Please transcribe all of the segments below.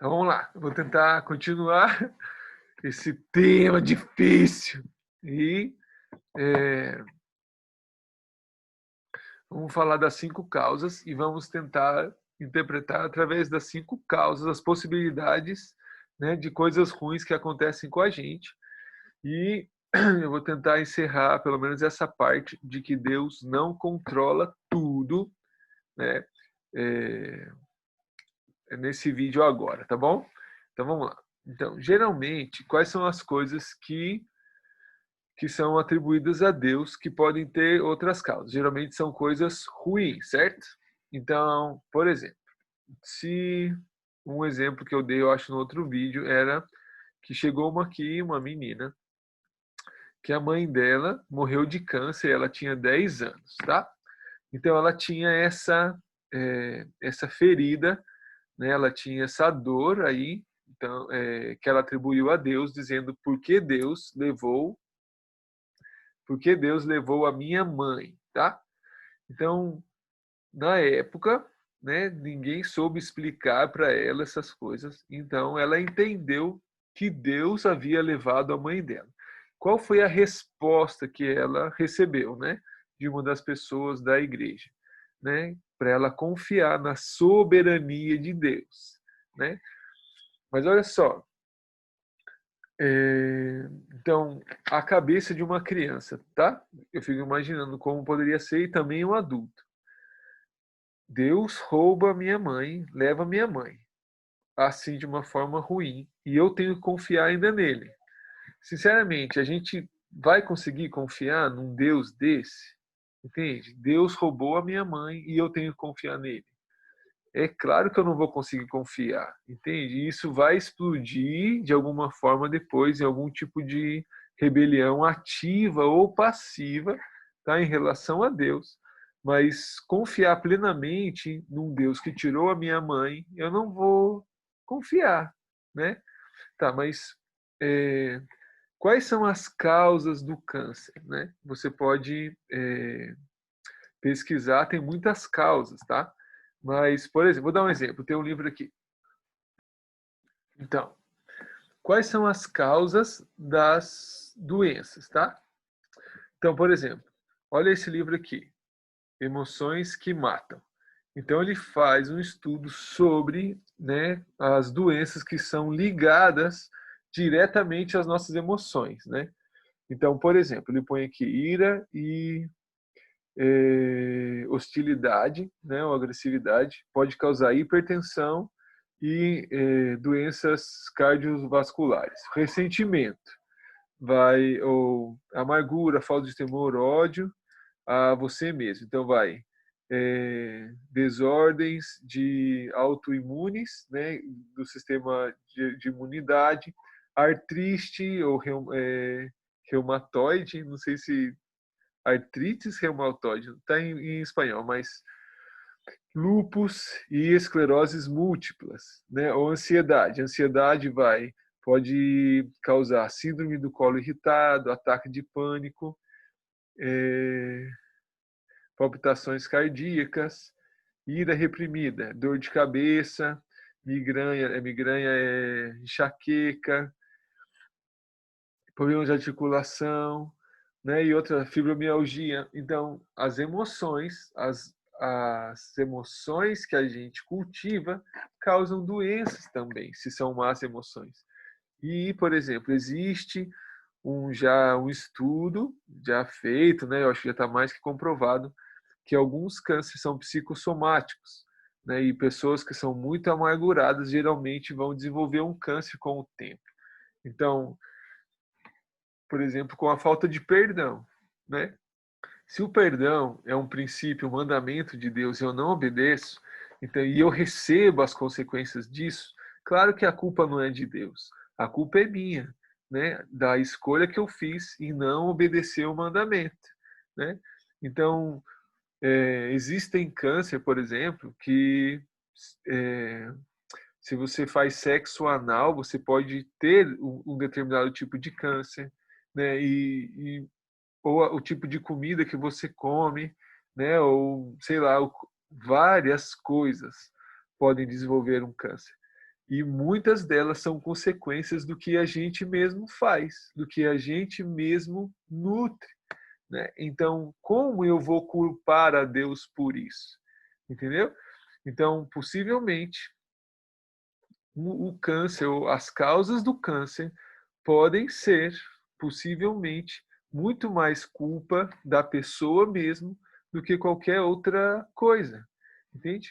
Então vamos lá, eu vou tentar continuar esse tema difícil e vamos falar das 5 causas e vamos tentar interpretar através das 5 causas as possibilidades, né, de coisas ruins que acontecem com a gente. E eu vou tentar encerrar pelo menos essa parte de que Deus não controla tudo, né, é, nesse vídeo agora, tá bom? Então vamos lá. Então, geralmente, quais são as coisas que são atribuídas a Deus que podem ter outras causas? Geralmente são coisas ruins, certo? Então, por exemplo, se um exemplo que eu dei, eu acho, no outro vídeo, era que chegou uma menina, que a mãe dela morreu de câncer, ela tinha 10 anos, tá? Então ela tinha essa ferida, né? Ela tinha essa dor aí, então, que ela atribuiu a Deus, dizendo por que Deus levou a minha mãe, tá? Então, na época, né, ninguém soube explicar para ela essas coisas, então ela entendeu que Deus havia levado a mãe dela. Qual foi a resposta que ela recebeu, né, de uma das pessoas da igreja, né, para ela confiar na soberania de Deus, né? Mas olha só, então a cabeça de uma criança, tá? Eu fico imaginando como poderia ser e também um adulto. Deus rouba minha mãe, leva minha mãe, assim de uma forma ruim, e eu tenho que confiar ainda nele. Sinceramente, a gente vai conseguir confiar num Deus desse? Entende? Deus roubou a minha mãe e eu tenho que confiar nele. É claro que eu não vou conseguir confiar, entende? E isso vai explodir de alguma forma depois em algum tipo de rebelião ativa ou passiva, tá, em relação a Deus. Mas confiar plenamente num Deus que tirou a minha mãe, eu não vou confiar, né? Tá, mas quais são as causas do câncer, né? Você pode pesquisar, tem muitas causas, tá? Mas, por exemplo, vou dar um exemplo, tem um livro aqui. Então, quais são as causas das doenças, tá? Então, por exemplo, olha esse livro aqui, Emoções que Matam. Então, ele faz um estudo sobre, né, as doenças que são ligadas diretamente às nossas emoções, né? Então, por exemplo, ele põe aqui ira e hostilidade, né, ou agressividade, pode causar hipertensão e doenças cardiovasculares. Ressentimento vai, ou amargura, falta de temor, ódio a você mesmo. Então vai desordens de autoimunes, né, do sistema de imunidade, artrite ou reumatoide, não sei se artrites reumatoide, está em espanhol, mas lúpus e escleroses múltiplas, né? Ou ansiedade. Ansiedade pode causar síndrome do colo irritado, ataque de pânico, palpitações cardíacas, ira reprimida, dor de cabeça, migraña é enxaqueca, problemas de articulação, né? E outra fibromialgia. Então, as emoções que a gente cultiva causam doenças também, se são más emoções. E, por exemplo, existe um estudo já feito, né? Eu acho que já está mais que comprovado que alguns cânceres são psicossomáticos, né? E pessoas que são muito amarguradas geralmente vão desenvolver um câncer com o tempo. Então, por exemplo, com a falta de perdão, né? Se o perdão é um princípio, um mandamento de Deus e eu não obedeço, então, e eu recebo as consequências disso, claro que a culpa não é de Deus, a culpa é minha, né? Da escolha que eu fiz em não obedecer o mandamento, né? Então, existem câncer, por exemplo, que é, se você faz sexo anal, você pode ter um determinado tipo de câncer, né? Ou o tipo de comida que você come, né? Ou sei lá, várias coisas podem desenvolver um câncer. E muitas delas são consequências do que a gente mesmo faz, do que a gente mesmo nutre, né? Então, como eu vou culpar a Deus por isso? Entendeu? Então, possivelmente, o câncer, ou as causas do câncer, podem ser, possivelmente, muito mais culpa da pessoa mesmo do que qualquer outra coisa. Entende?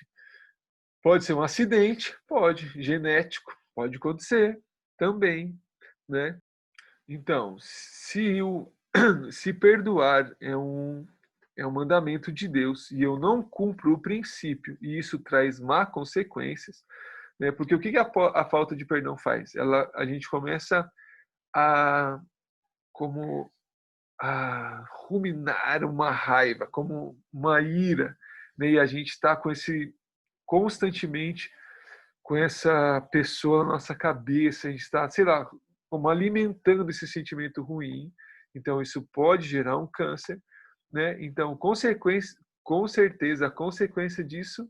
Pode ser um acidente, pode, genético, pode acontecer também, né? Então, se perdoar é um mandamento de Deus e eu não cumpro o princípio e isso traz má consequências, né? Porque o que a falta de perdão faz? A gente começa a como a ruminar uma raiva, como uma ira, né? E a gente está com esse constantemente com essa pessoa na nossa cabeça, a gente está, sei lá, como alimentando esse sentimento ruim. Então, isso pode gerar um câncer, né? Então, com certeza, a consequência disso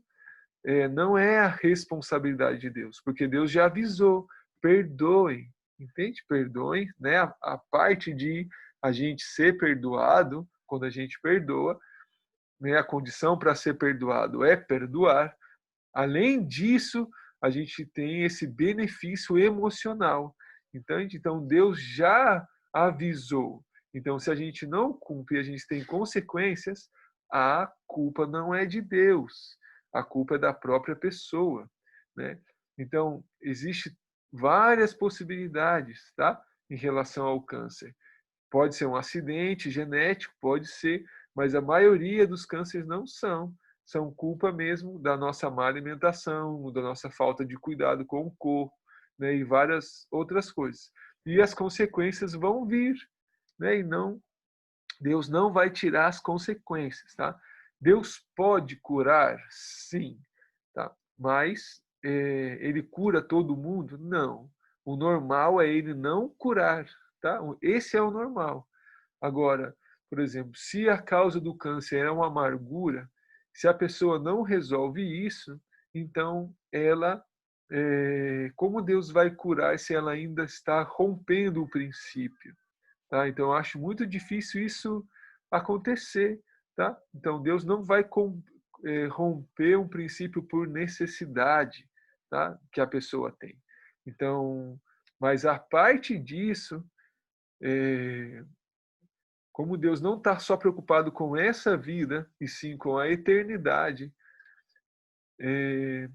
não é a responsabilidade de Deus, porque Deus já avisou, perdoem, entende? Perdoem, né? A parte de a gente ser perdoado, quando a gente perdoa, né? A condição para ser perdoado é perdoar. Além disso, a gente tem esse benefício emocional. Entende? Então, Deus já avisou. Então, se a gente não cumpre, a gente tem consequências, a culpa não é de Deus. A culpa é da própria pessoa, né? Então, existe várias possibilidades, tá? Em relação ao câncer. Pode ser um acidente genético, pode ser, mas a maioria dos cânceres não são. São culpa mesmo da nossa má alimentação, da nossa falta de cuidado com o corpo, né, e várias outras coisas. E as consequências vão vir, né, e não, Deus não vai tirar as consequências, tá? Deus pode curar, sim, tá? Mas ele cura todo mundo? Não. O normal é ele não curar, tá? Esse é o normal. Agora, por exemplo, se a causa do câncer é uma amargura, se a pessoa não resolve isso, então ela, como Deus vai curar se ela ainda está rompendo o princípio? Tá? Então, eu acho muito difícil isso acontecer. Tá? Então, Deus não vai romper um princípio por necessidade, tá? Que a pessoa tem. Então, mas a parte disso, como Deus não está só preocupado com essa vida, e sim com a eternidade,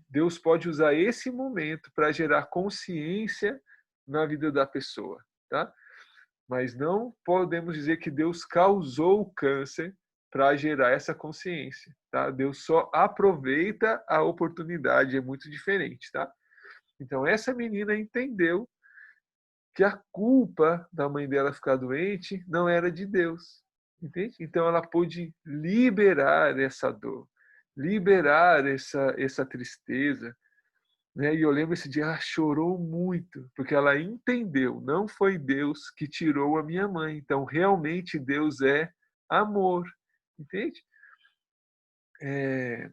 Deus pode usar esse momento para gerar consciência na vida da pessoa, tá? Mas não podemos dizer que Deus causou o câncer para gerar essa consciência, tá? Deus só aproveita a oportunidade, é muito diferente, tá? Então essa menina entendeu que a culpa da mãe dela ficar doente não era de Deus, entende? Então ela pôde liberar essa dor, liberar essa tristeza, né? E eu lembro esse dia, ela chorou muito, porque ela entendeu, não foi Deus que tirou a minha mãe, então realmente Deus é amor, entende?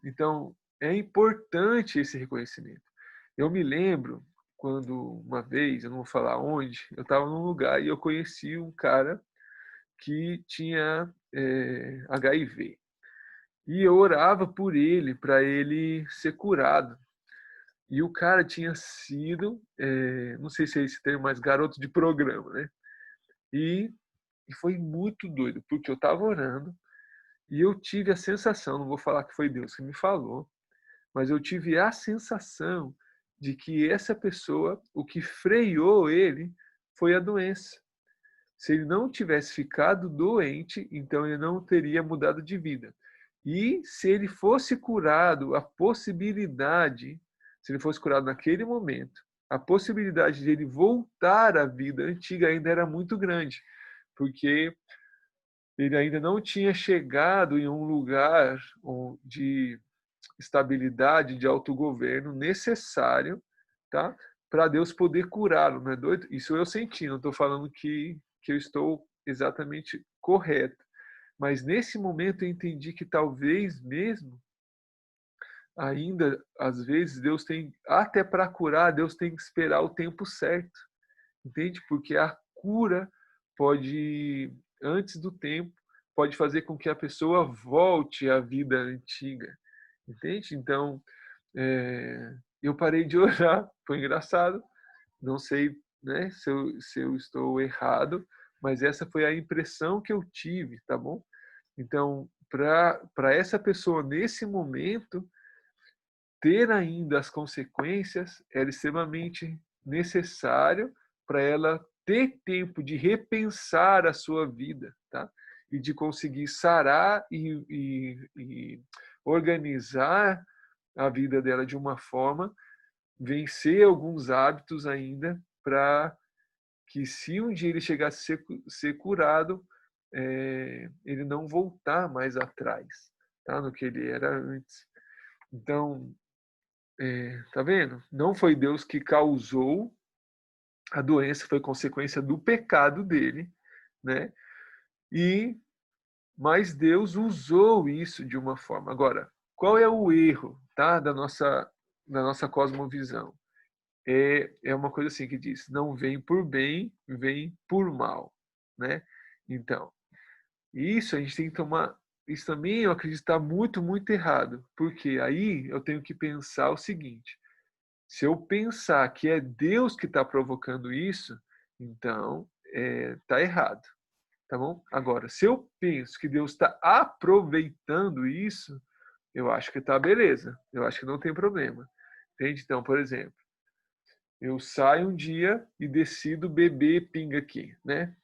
Então é importante esse reconhecimento. Eu me lembro quando uma vez, eu não vou falar onde, eu estava num lugar e eu conheci um cara que tinha HIV. E eu orava por ele, para ele ser curado. E o cara tinha sido, não sei se é esse termo, mas garoto de programa, né? E foi muito doido, porque eu estava orando e eu tive a sensação, não vou falar que foi Deus que me falou, mas eu tive a sensação de que essa pessoa, o que freou ele foi a doença. Se ele não tivesse ficado doente, então ele não teria mudado de vida. E se ele fosse curado, a possibilidade, se ele fosse curado naquele momento, a possibilidade de ele voltar à vida antiga ainda era muito grande, porque ele ainda não tinha chegado em um lugar de estabilidade, de autogoverno necessário, tá? Para Deus poder curá-lo, não é doido? Isso eu senti, não estou falando que eu estou exatamente correto. Mas nesse momento eu entendi que talvez mesmo ainda, às vezes, Deus tem, até para curar, Deus tem que esperar o tempo certo, entende? Porque a cura pode, antes do tempo, pode fazer com que a pessoa volte à vida antiga, entende? Então, eu parei de orar, foi engraçado, não sei, né, se eu estou errado, mas essa foi a impressão que eu tive, tá bom? Então, para essa pessoa, nesse momento, ter ainda as consequências era extremamente necessário para ela ter tempo de repensar a sua vida, tá? E de conseguir sarar e organizar a vida dela de uma forma, vencer alguns hábitos ainda, para que se um dia ele chegasse a ser curado, ele não voltar mais atrás, tá? No que ele era antes. Então, tá vendo? Não foi Deus que causou a doença, foi consequência do pecado dele, né? E mas Deus usou isso de uma forma. Agora, qual é o erro, tá? Da nossa cosmovisão? É uma coisa assim que diz: não vem por bem, vem por mal, né? Então, isso a gente tem que tomar. Isso também eu acredito estar muito, muito errado, porque aí eu tenho que pensar o seguinte: se eu pensar que é Deus que está provocando isso, então está errado, tá bom? Agora, se eu penso que Deus está aproveitando isso, eu acho que está beleza. Eu acho que não tem problema. Entende? Então, por exemplo, eu saio um dia e decido beber pinga aqui, né?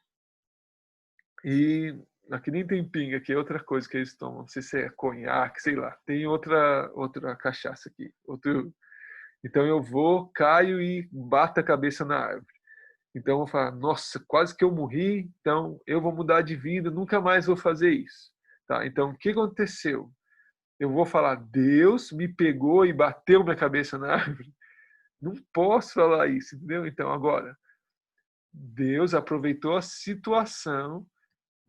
E aqui nem tem pinga, aqui é outra coisa que eles tomam. Não sei se é conhaque, sei lá. Tem outra cachaça aqui. Então eu vou, caio e bato a cabeça na árvore. Então eu vou falar, nossa, quase que eu morri, então eu vou mudar de vida, nunca mais vou fazer isso. Tá? Então o que aconteceu? Eu vou falar, Deus me pegou e bateu minha cabeça na árvore? Não posso falar isso, entendeu? Então agora, Deus aproveitou a situação,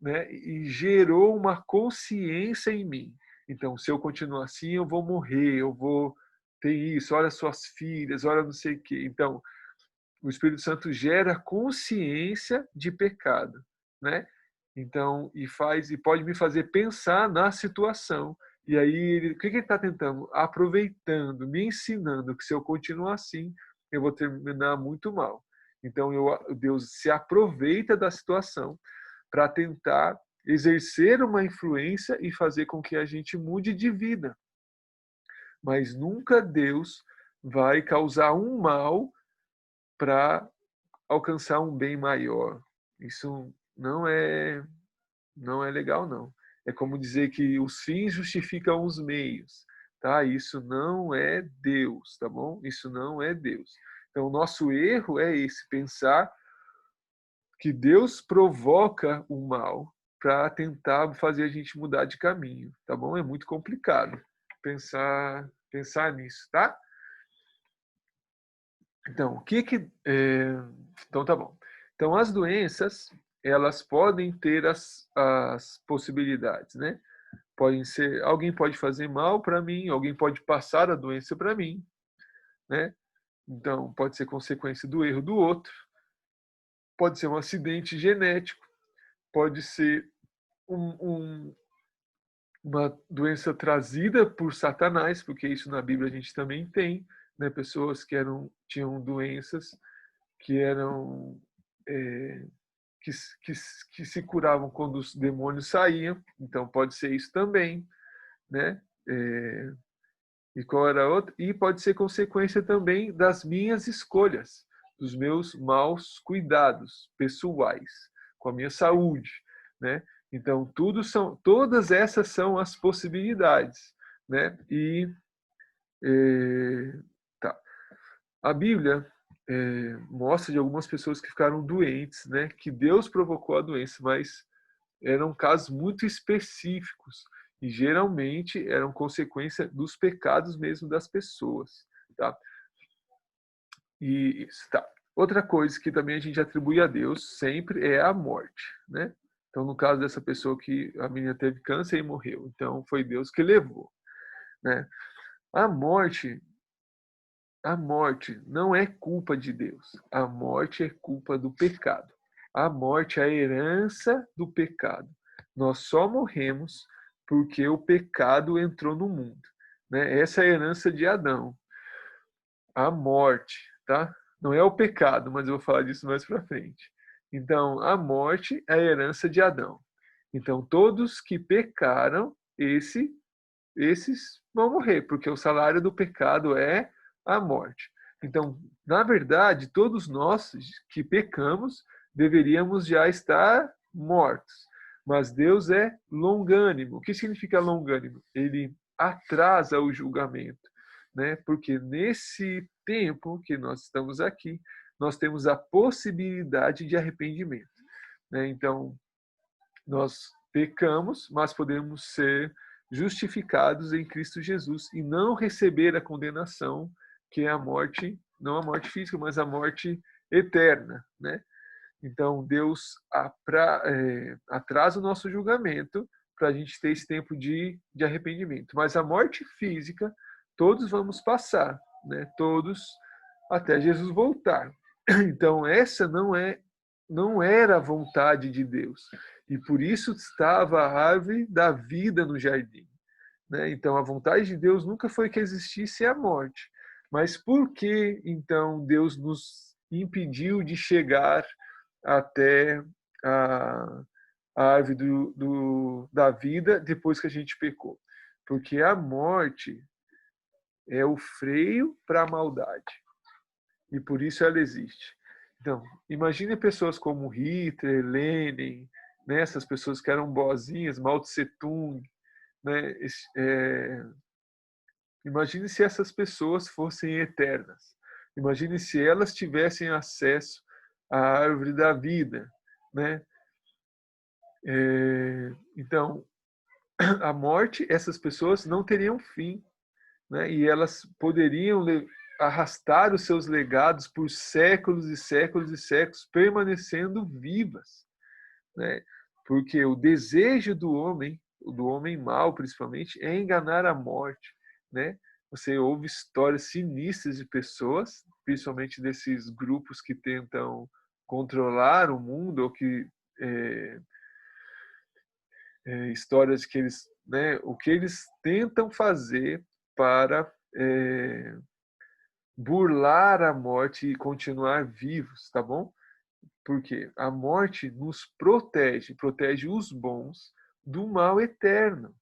né, e gerou uma consciência em mim. Então, se eu continuar assim, eu vou morrer, eu vou ter isso, olha suas filhas, olha não sei o quê. Então, o Espírito Santo gera consciência de pecado, né? Então, e pode me fazer pensar na situação. E aí, o que ele está tentando? Aproveitando, me ensinando que se eu continuar assim, eu vou terminar muito mal. Então, Deus se aproveita da situação para tentar exercer uma influência e fazer com que a gente mude de vida. Mas nunca Deus vai causar um mal para alcançar um bem maior. Isso não é legal, não. É como dizer que os fins justificam os meios, tá? Isso não é Deus, tá bom? Isso não é Deus. Então, o nosso erro é esse, pensar que Deus provoca o mal para tentar fazer a gente mudar de caminho, tá bom? É muito complicado pensar nisso, tá? Então, então tá bom. Então, as doenças, elas podem ter as possibilidades, né? Podem ser, alguém pode fazer mal para mim, alguém pode passar a doença para mim, né? Então, pode ser consequência do erro do outro, pode ser um acidente genético, pode ser um, uma doença trazida por Satanás, porque isso na Bíblia a gente também tem, né? Pessoas que tinham doenças que eram é, que, que se curavam quando os demônios saíam, então pode ser isso também, né? É, e qual era a outra? E pode ser consequência também das minhas escolhas, dos meus maus cuidados pessoais com a minha saúde, né? Então todas essas são as possibilidades, né? É, tá. A Bíblia mostra de algumas pessoas que ficaram doentes, né? Que Deus provocou a doença, mas eram casos muito específicos e geralmente eram consequência dos pecados mesmo das pessoas, tá? E isso, tá. Outra coisa que também a gente atribui a Deus sempre é a morte, né? Então, no caso dessa pessoa que a menina teve câncer e morreu, então foi Deus que levou, né? A morte não é culpa de Deus. A morte é culpa do pecado. A morte é a herança do pecado. Nós só morremos porque o pecado entrou no mundo, né? Essa é a herança de Adão. A morte, tá? Não é o pecado, mas eu vou falar disso mais para frente. Então, a morte é a herança de Adão. Então, todos que pecaram, esses vão morrer, porque o salário do pecado é a morte. Então, na verdade, todos nós que pecamos deveríamos já estar mortos. Mas Deus é longânimo. O que significa longânimo? Ele atrasa o julgamento, né? Porque nesse tempo que nós estamos aqui, nós temos a possibilidade de arrependimento, né? Então, nós pecamos, mas podemos ser justificados em Cristo Jesus e não receber a condenação, que é a morte, não a morte física, mas a morte eterna, né? Então, Deus atrasa o nosso julgamento para a gente ter esse tempo de arrependimento. Mas a morte física, todos vamos passar, né? Todos até Jesus voltar. Então, essa não era a vontade de Deus. E por isso estava a árvore da vida no jardim, né? Então, a vontade de Deus nunca foi que existisse a morte. Mas por que, então, Deus nos impediu de chegar até a, a árvore da vida depois que a gente pecou? Porque a morte é o freio para a maldade. E por isso ela existe. Então, imagine pessoas como Hitler, Lenin, né, essas pessoas que eram boazinhas, Mao Tse Tung, né, imagine se essas pessoas fossem eternas. Imagine se elas tivessem acesso à árvore da vida, né? Então, a morte, essas pessoas não teriam fim, né? E elas poderiam arrastar os seus legados por séculos e séculos e séculos, permanecendo vivas, né? Porque o desejo do homem mau principalmente, é enganar a morte, né? Você ouve histórias sinistras de pessoas, principalmente desses grupos que tentam controlar o mundo ou que histórias que eles, né, o que eles tentam fazer para burlar a morte e continuar vivos, tá bom? Porque a morte nos protege os bons do mal eterno.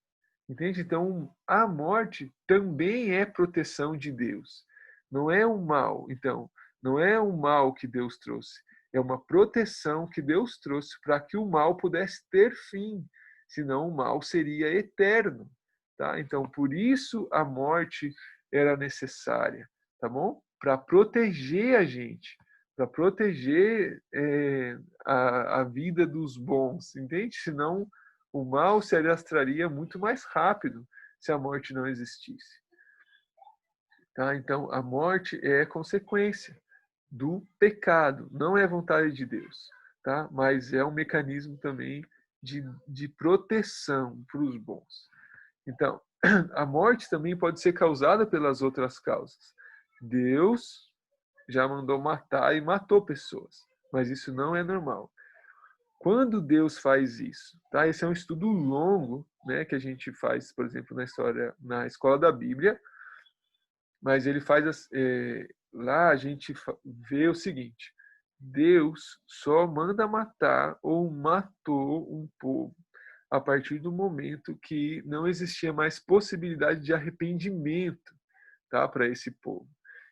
Entende? Então, a morte também é proteção de Deus. Não é um mal. Então, não é um mal que Deus trouxe. É uma proteção que Deus trouxe para que o mal pudesse ter fim. Senão, o mal seria eterno. Tá? Então, por isso a morte era necessária. Tá bom? Para proteger a gente. Para proteger a vida dos bons. Entende? Senão, o mal se alastraria muito mais rápido se a morte não existisse. Tá? Então, a morte é consequência do pecado, não é vontade de Deus, tá? Mas é um mecanismo também de proteção para os bons. Então, a morte também pode ser causada pelas outras causas. Deus já mandou matar e matou pessoas, mas isso não é normal. Quando Deus faz isso, tá? Esse é um estudo longo, né, que a gente faz, por exemplo, na escola da Bíblia, mas ele faz lá a gente vê o seguinte: Deus só manda matar ou matou um povo a partir do momento que não existia mais possibilidade de arrependimento, tá, para esse povo.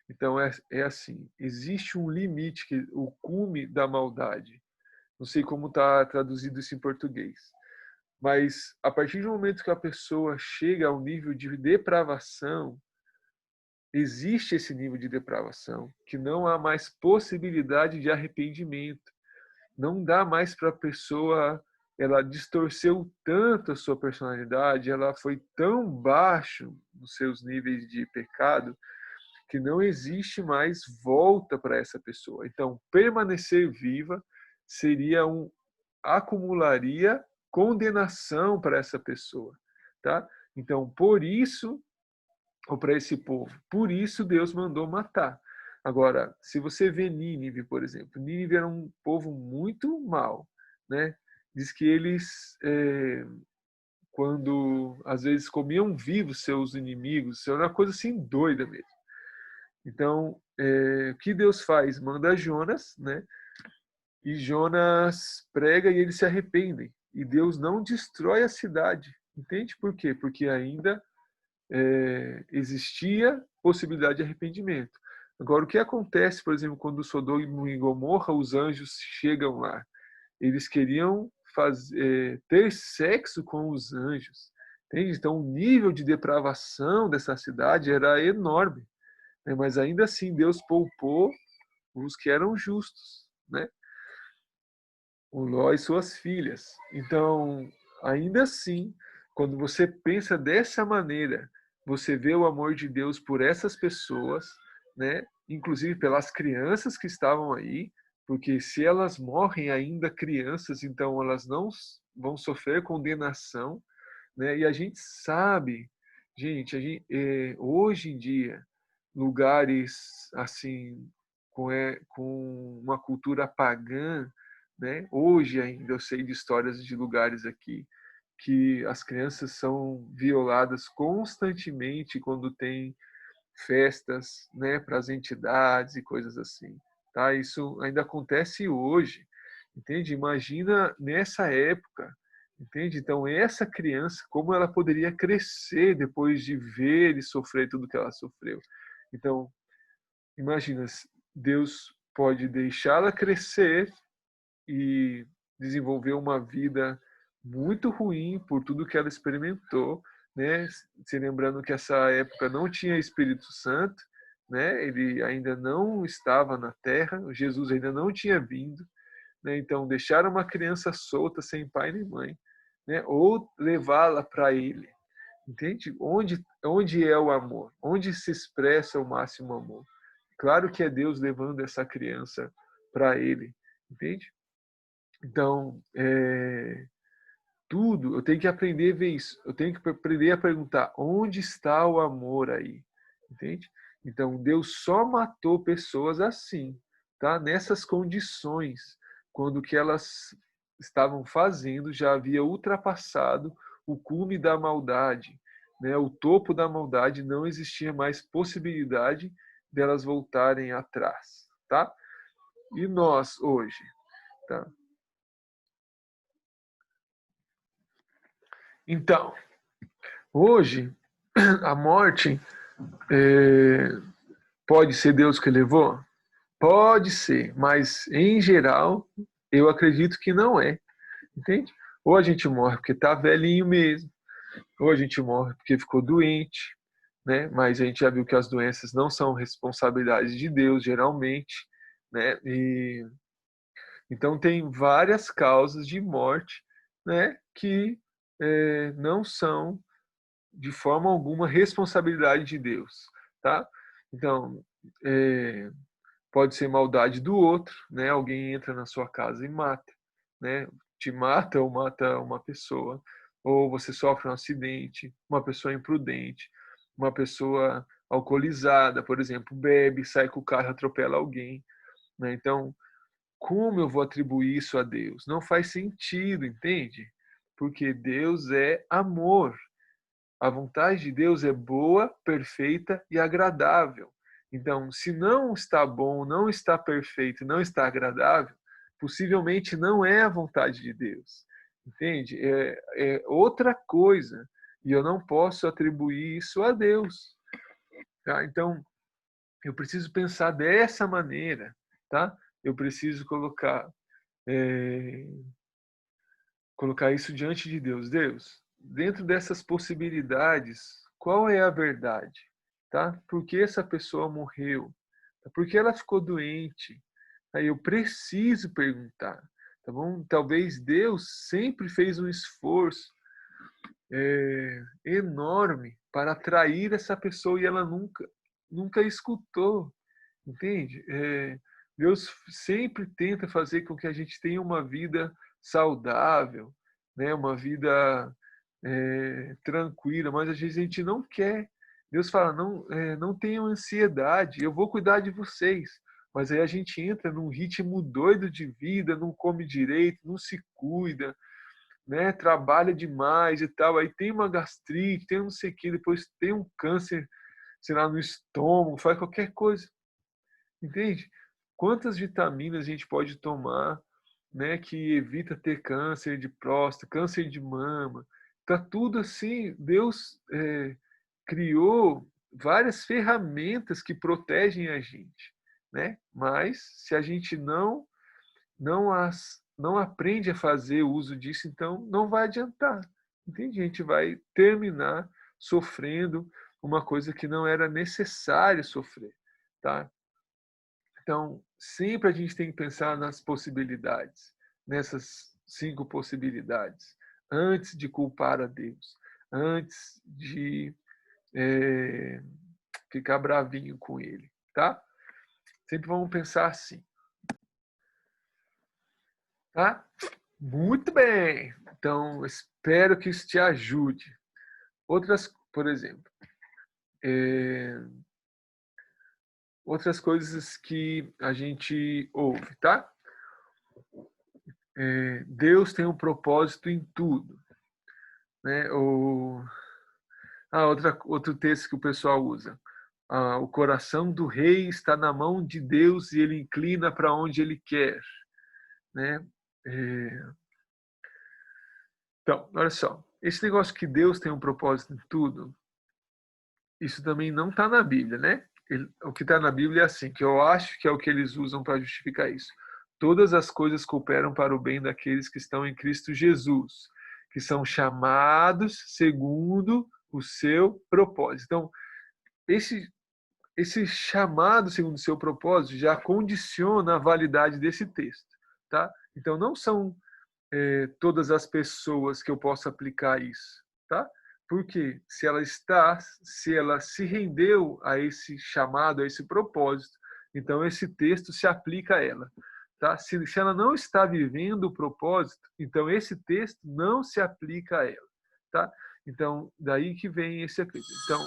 Então é assim, existe um limite, o cume da maldade. Não sei como está traduzido isso em português. Mas a partir do momento que a pessoa chega ao nível de depravação, existe esse nível de depravação, que não há mais possibilidade de arrependimento. Não dá mais para a pessoa, ela distorceu tanto a sua personalidade, ela foi tão baixo nos seus níveis de pecado, que não existe mais volta para essa pessoa. Então, permanecer viva seria acumularia condenação para essa pessoa, tá? Então, por isso ou para esse povo. Por isso Deus mandou matar. Agora, se você vê Nínive, por exemplo, Nínive era um povo muito mau, né? Diz que eles, quando às vezes comiam vivos seus inimigos, isso era uma coisa assim doida mesmo. Então, o que Deus faz? Manda Jonas, né? E Jonas prega e eles se arrependem. E Deus não destrói a cidade. Entende por quê? Porque ainda existia possibilidade de arrependimento. Agora, o que acontece, por exemplo, quando Sodoma e Gomorra, os anjos chegam lá? Eles queriam ter sexo com os anjos. Entende? Então, o nível de depravação dessa cidade era enorme. Né? Mas ainda assim, Deus poupou os que eram justos, né? O Ló e suas filhas. Então, ainda assim, quando você pensa dessa maneira, você vê o amor de Deus por essas pessoas, né? Inclusive pelas crianças que estavam aí, porque se elas morrem ainda crianças, então elas não vão sofrer condenação, né? E a gente sabe, gente, hoje em dia, lugares assim com uma cultura pagã, né? Hoje ainda eu sei de histórias de lugares aqui que as crianças são violadas constantemente quando tem festas, né, para as entidades e coisas assim, tá? Isso ainda acontece hoje, entende? Imagina nessa época, entende? Então essa criança, como ela poderia crescer depois de ver e sofrer tudo que ela sofreu? Então, imagina, Deus pode deixá-la crescer e desenvolver uma vida muito ruim por tudo que ela experimentou, né? Se lembrando que essa época não tinha Espírito Santo, né? Ele ainda não estava na Terra, Jesus ainda não tinha vindo, né? Então deixar uma criança solta sem pai nem mãe, né? Ou levá-la para Ele, entende? Onde é o amor? Onde se expressa o máximo amor? Claro que é Deus levando essa criança para Ele, entende? Então, tudo, eu tenho que aprender a ver isso. Eu tenho que aprender a perguntar, onde está o amor aí? Entende? Então, Deus só matou pessoas assim, tá? Nessas condições, quando o que elas estavam fazendo já havia ultrapassado o cume da maldade, né? O topo da maldade, não existia mais possibilidade delas voltarem atrás, tá? E nós hoje, tá? Então, hoje, a morte pode ser Deus que levou? Pode ser, mas em geral, eu acredito que não é, entende? Ou a gente morre porque tá velhinho mesmo, ou a gente morre porque ficou doente, né? Mas a gente já viu que as doenças não são responsabilidade de Deus, geralmente, né? E então tem várias causas de morte, né? Que não são de forma alguma responsabilidade de Deus, tá? Então, pode ser maldade do outro, né? Alguém entra na sua casa e mata, né? Te mata ou mata uma pessoa, ou você sofre um acidente, uma pessoa imprudente, uma pessoa alcoolizada, por exemplo, bebe, sai com o carro, atropela alguém, né? Então, como eu vou atribuir isso a Deus? Não faz sentido, entende? Porque Deus é amor. A vontade de Deus é boa, perfeita e agradável. Então, se não está bom, não está perfeito, não está agradável, possivelmente não é a vontade de Deus. Entende? É outra coisa. E eu não posso atribuir isso a Deus. Tá? Então, eu preciso pensar dessa maneira. Tá? Eu preciso é, colocar isso diante de Deus. Deus, dentro dessas possibilidades, qual é a verdade? Tá? Por que essa pessoa morreu? Por que ela ficou doente? Aí eu preciso perguntar, tá bom? Talvez Deus sempre fez um esforço enorme para atrair essa pessoa e ela nunca escutou, entende? Deus sempre tenta fazer com que a gente tenha uma vida saudável, né? Uma vida tranquila, mas às vezes a gente não quer. Deus fala, não tenham ansiedade, eu vou cuidar de vocês. Mas aí a gente entra num ritmo doido de vida, não come direito, não se cuida, né? Trabalha demais e tal. Aí tem uma gastrite, tem um não sei o que, depois tem um câncer, sei lá, no estômago, faz qualquer coisa. Entende? Quantas vitaminas a gente pode tomar, né, que evita ter câncer de próstata, câncer de mama. Tá tudo assim. Deus criou várias ferramentas que protegem a gente, né? Mas se a gente não aprende a fazer uso disso, então não vai adiantar. Entende? A gente vai terminar sofrendo uma coisa que não era necessário sofrer, tá? Então, sempre a gente tem que pensar nas possibilidades, nessas 5 possibilidades, antes de culpar a Deus, antes de é, ficar bravinho com Ele, tá? Sempre vamos pensar assim, tá? Muito bem! Então, espero que isso te ajude. Outras, por exemplo, outras coisas que a gente ouve, tá? Deus tem um propósito em tudo, né? Outro texto que o pessoal usa. O coração do rei está na mão de Deus e ele inclina para onde ele quer, né? Então, olha só. Esse negócio que Deus tem um propósito em tudo, isso também não está na Bíblia, né? O que está na Bíblia é assim, que eu acho que é o que eles usam para justificar isso. Todas as coisas cooperam para o bem daqueles que estão em Cristo Jesus, que são chamados segundo o seu propósito. Então, esse chamado segundo o seu propósito já condiciona a validade desse texto, tá? Então, não são todas as pessoas que eu posso aplicar isso, tá? Porque se ela se rendeu a esse chamado, a esse propósito, então esse texto se aplica a ela, tá? Se ela não está vivendo o propósito, então esse texto não se aplica a ela, tá? Então daí que vem esse efeito. Então